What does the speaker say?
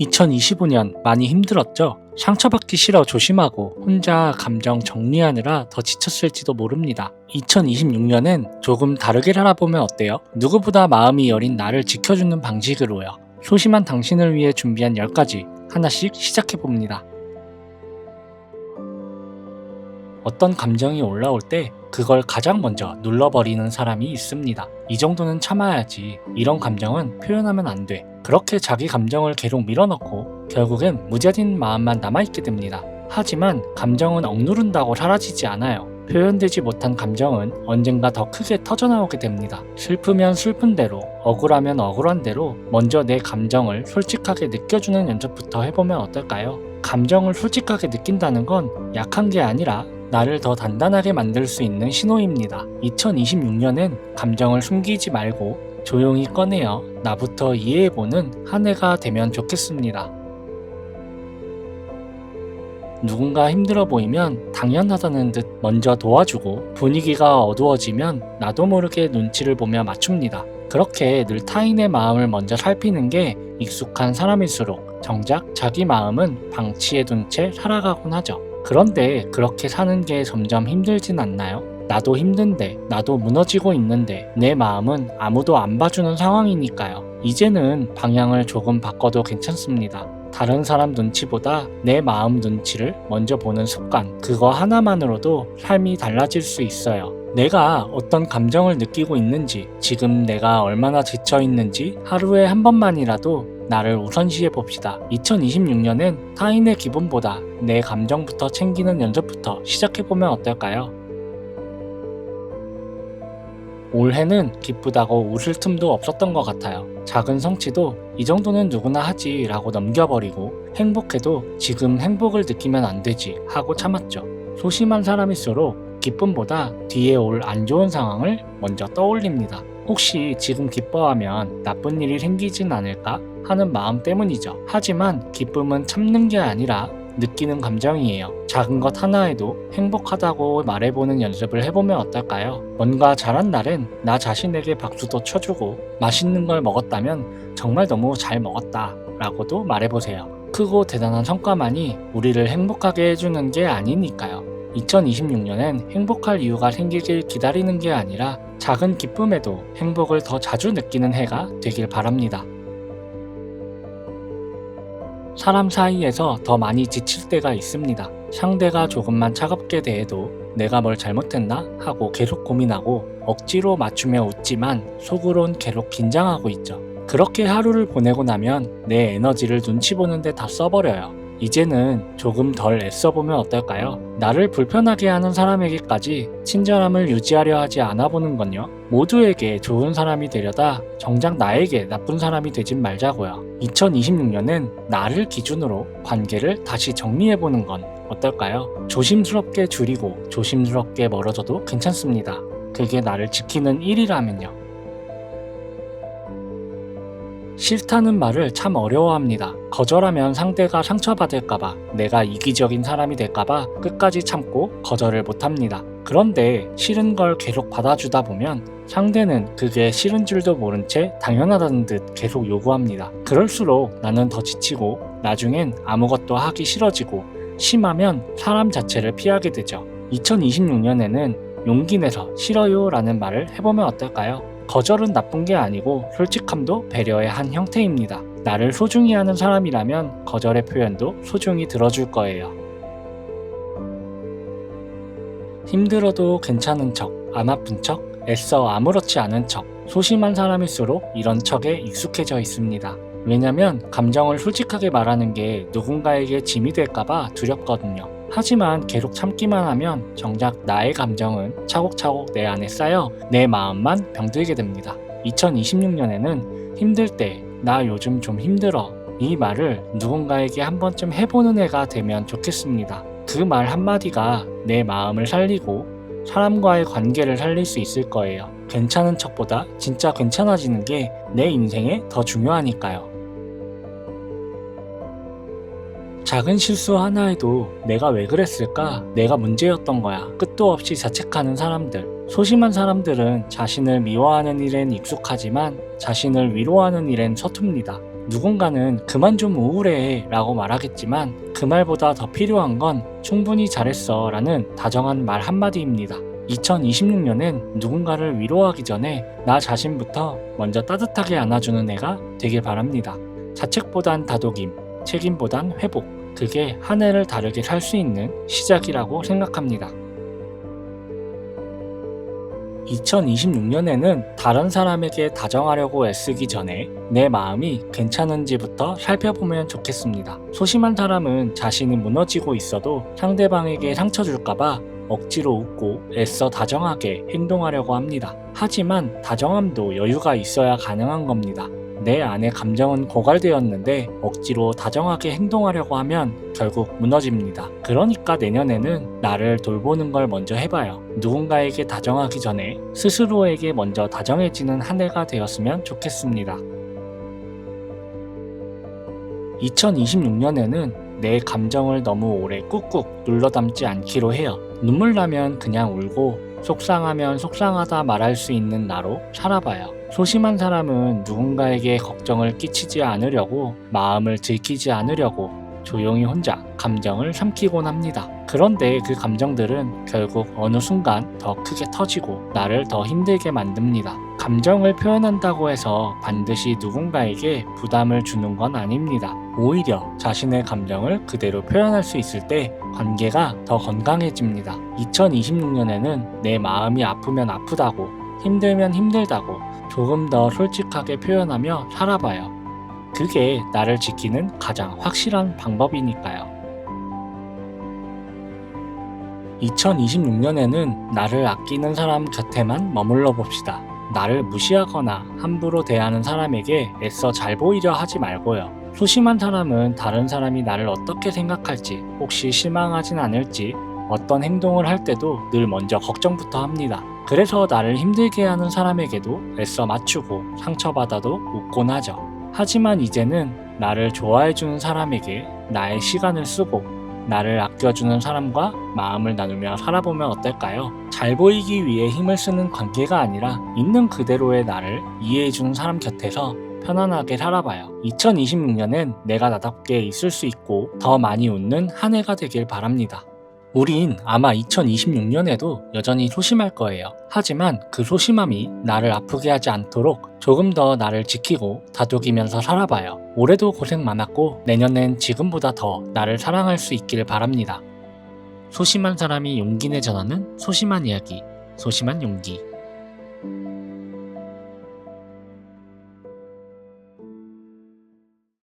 2025년 많이 힘들었죠? 상처받기 싫어 조심하고 혼자 감정 정리하느라 더 지쳤을지도 모릅니다. 2026년엔 조금 다르게 살아보면 어때요? 누구보다 마음이 여린 나를 지켜주는 방식으로요. 소심한 당신을 위해 준비한 10가지 하나씩 시작해봅니다. 어떤 감정이 올라올 때 그걸 가장 먼저 눌러버리는 사람이 있습니다. 이 정도는 참아야지. 이런 감정은 표현하면 안 돼. 그렇게 자기 감정을 계속 밀어넣고 결국엔 무뎌진 마음만 남아있게 됩니다. 하지만 감정은 억누른다고 사라지지 않아요. 표현되지 못한 감정은 언젠가 더 크게 터져나오게 됩니다. 슬프면 슬픈 대로, 억울하면 억울한 대로 먼저 내 감정을 솔직하게 느껴주는 연습부터 해보면 어떨까요? 감정을 솔직하게 느낀다는 건 약한 게 아니라 나를 더 단단하게 만들 수 있는 신호입니다. 2026년엔 감정을 숨기지 말고 조용히 꺼내어 나부터 이해해보는 한 해가 되면 좋겠습니다. 누군가 힘들어 보이면 당연하다는 듯 먼저 도와주고 분위기가 어두워지면 나도 모르게 눈치를 보며 맞춥니다. 그렇게 늘 타인의 마음을 먼저 살피는 게 익숙한 사람일수록 정작 자기 마음은 방치해둔 채 살아가곤 하죠. 그런데 그렇게 사는 게 점점 힘들진 않나요? 나도 힘든데, 나도 무너지고 있는데 내 마음은 아무도 안 봐주는 상황이니까요. 이제는 방향을 조금 바꿔도 괜찮습니다. 다른 사람 눈치보다 내 마음 눈치를 먼저 보는 습관, 그거 하나만으로도 삶이 달라질 수 있어요. 내가 어떤 감정을 느끼고 있는지, 지금 내가 얼마나 지쳐 있는지 하루에 한 번만이라도 나를 우선시해 봅시다. 2026년엔 타인의 기분보다 내 감정부터 챙기는 연습부터 시작해보면 어떨까요? 올해는 기쁘다고 웃을 틈도 없었던 것 같아요. 작은 성취도 이 정도는 누구나 하지 라고 넘겨버리고 행복해도 지금 행복을 느끼면 안 되지 하고 참았죠. 소심한 사람일수록 기쁨보다 뒤에 올 안 좋은 상황을 먼저 떠올립니다. 혹시 지금 기뻐하면 나쁜 일이 생기진 않을까 하는 마음 때문이죠. 하지만 기쁨은 참는 게 아니라 느끼는 감정이에요. 작은 것 하나에도 행복하다고 말해보는 연습을 해보면 어떨까요? 뭔가 잘한 날엔 나 자신에게 박수도 쳐주고 맛있는 걸 먹었다면 정말 너무 잘 먹었다 라고도 말해보세요. 크고 대단한 성과만이 우리를 행복하게 해주는 게 아니니까요. 2026년엔 행복할 이유가 생기길 기다리는 게 아니라 작은 기쁨에도 행복을 더 자주 느끼는 해가 되길 바랍니다. 사람 사이에서 더 많이 지칠 때가 있습니다. 상대가 조금만 차갑게 대해도 내가 뭘 잘못했나 하고 계속 고민하고 억지로 맞추며 웃지만 속으론 계속 긴장하고 있죠. 그렇게 하루를 보내고 나면 내 에너지를 눈치 보는데 다 써버려요. 이제는 조금 덜 애써보면 어떨까요? 나를 불편하게 하는 사람에게까지 친절함을 유지하려 하지 않아 보는 건요. 모두에게 좋은 사람이 되려다 정작 나에게 나쁜 사람이 되진 말자고요. 2026년엔 나를 기준으로 관계를 다시 정리해보는 건 어떨까요? 조심스럽게 줄이고 조심스럽게 멀어져도 괜찮습니다. 그게 나를 지키는 일이라면요. 싫다는 말을 참 어려워합니다. 거절하면 상대가 상처받을까봐, 내가 이기적인 사람이 될까봐 끝까지 참고 거절을 못합니다. 그런데 싫은 걸 계속 받아주다 보면 상대는 그게 싫은 줄도 모른 채 당연하다는 듯 계속 요구합니다. 그럴수록 나는 더 지치고 나중엔 아무것도 하기 싫어지고 심하면 사람 자체를 피하게 되죠. 2026년에는 용기 내서 싫어요 라는 말을 해보면 어떨까요? 거절은 나쁜 게 아니고 솔직함도 배려의 한 형태입니다. 나를 소중히 하는 사람이라면 거절의 표현도 소중히 들어줄 거예요. 힘들어도 괜찮은 척, 안 아픈 척, 애써 아무렇지 않은 척, 소심한 사람일수록 이런 척에 익숙해져 있습니다. 왜냐면 감정을 솔직하게 말하는 게 누군가에게 짐이 될까봐 두렵거든요. 하지만 계속 참기만 하면 정작 나의 감정은 차곡차곡 내 안에 쌓여 내 마음만 병들게 됩니다. 2026년에는 힘들 때 나 요즘 좀 힘들어 이 말을 누군가에게 한 번쯤 해보는 해가 되면 좋겠습니다. 그 말 한마디가 내 마음을 살리고 사람과의 관계를 살릴 수 있을 거예요. 괜찮은 척보다 진짜 괜찮아지는 게 내 인생에 더 중요하니까요. 작은 실수 하나에도 내가 왜 그랬을까? 내가 문제였던 거야. 끝도 없이 자책하는 사람들. 소심한 사람들은 자신을 미워하는 일엔 익숙하지만 자신을 위로하는 일엔 서툽니다. 누군가는 그만 좀 우울해 라고 말하겠지만 그 말보다 더 필요한 건 충분히 잘했어 라는 다정한 말 한마디입니다. 2026년엔 누군가를 위로하기 전에 나 자신부터 먼저 따뜻하게 안아주는 해가 되길 바랍니다. 자책보단 다독임, 책임보단 회복, 그게 한 해를 다르게 살 수 있는 시작이라고 생각합니다. 2026년에는 다른 사람에게 다정하려고 애쓰기 전에 내 마음이 괜찮은지부터 살펴보면 좋겠습니다. 소심한 사람은 자신이 무너지고 있어도 상대방에게 상처 줄까봐 억지로 웃고 애써 다정하게 행동하려고 합니다. 하지만 다정함도 여유가 있어야 가능한 겁니다. 내 안의 감정은 고갈되었는데 억지로 다정하게 행동하려고 하면 결국 무너집니다. 그러니까 내년에는 나를 돌보는 걸 먼저 해봐요. 누군가에게 다정하기 전에 스스로에게 먼저 다정해지는 한 해가 되었으면 좋겠습니다. 2026년에는 내 감정을 너무 오래 꾹꾹 눌러 담지 않기로 해요. 눈물 나면 그냥 울고 속상하면 속상하다 말할 수 있는 나로 살아봐요. 소심한 사람은 누군가에게 걱정을 끼치지 않으려고 마음을 들키지 않으려고 조용히 혼자 감정을 삼키곤 합니다. 그런데 그 감정들은 결국 어느 순간 더 크게 터지고 나를 더 힘들게 만듭니다. 감정을 표현한다고 해서 반드시 누군가에게 부담을 주는 건 아닙니다. 오히려 자신의 감정을 그대로 표현할 수 있을 때 관계가 더 건강해집니다. 2026년에는 내 마음이 아프면 아프다고, 힘들면 힘들다고 조금 더 솔직하게 표현하며 살아봐요. 그게 나를 지키는 가장 확실한 방법이니까요. 2026년에는 나를 아끼는 사람 곁에만 머물러 봅시다. 나를 무시하거나 함부로 대하는 사람에게 애써 잘 보이려 하지 말고요. 소심한 사람은 다른 사람이 나를 어떻게 생각할지, 혹시 실망하진 않을지, 어떤 행동을 할 때도 늘 먼저 걱정부터 합니다. 그래서 나를 힘들게 하는 사람에게도 애써 맞추고 상처받아도 웃곤 하죠. 하지만 이제는 나를 좋아해주는 사람에게 나의 시간을 쓰고 나를 아껴주는 사람과 마음을 나누며 살아보면 어떨까요? 잘 보이기 위해 힘을 쓰는 관계가 아니라 있는 그대로의 나를 이해해주는 사람 곁에서 편안하게 살아봐요. 2026년엔 내가 나답게 있을 수 있고 더 많이 웃는 한 해가 되길 바랍니다. 우린 아마 2026년에도 여전히 소심할 거예요. 하지만 그 소심함이 나를 아프게 하지 않도록 조금 더 나를 지키고 다독이면서 살아봐요. 올해도 고생 많았고 내년엔 지금보다 더 나를 사랑할 수 있기를 바랍니다. 소심한 사람이 용기 내 전하는 소심한 이야기, 소심한 용기.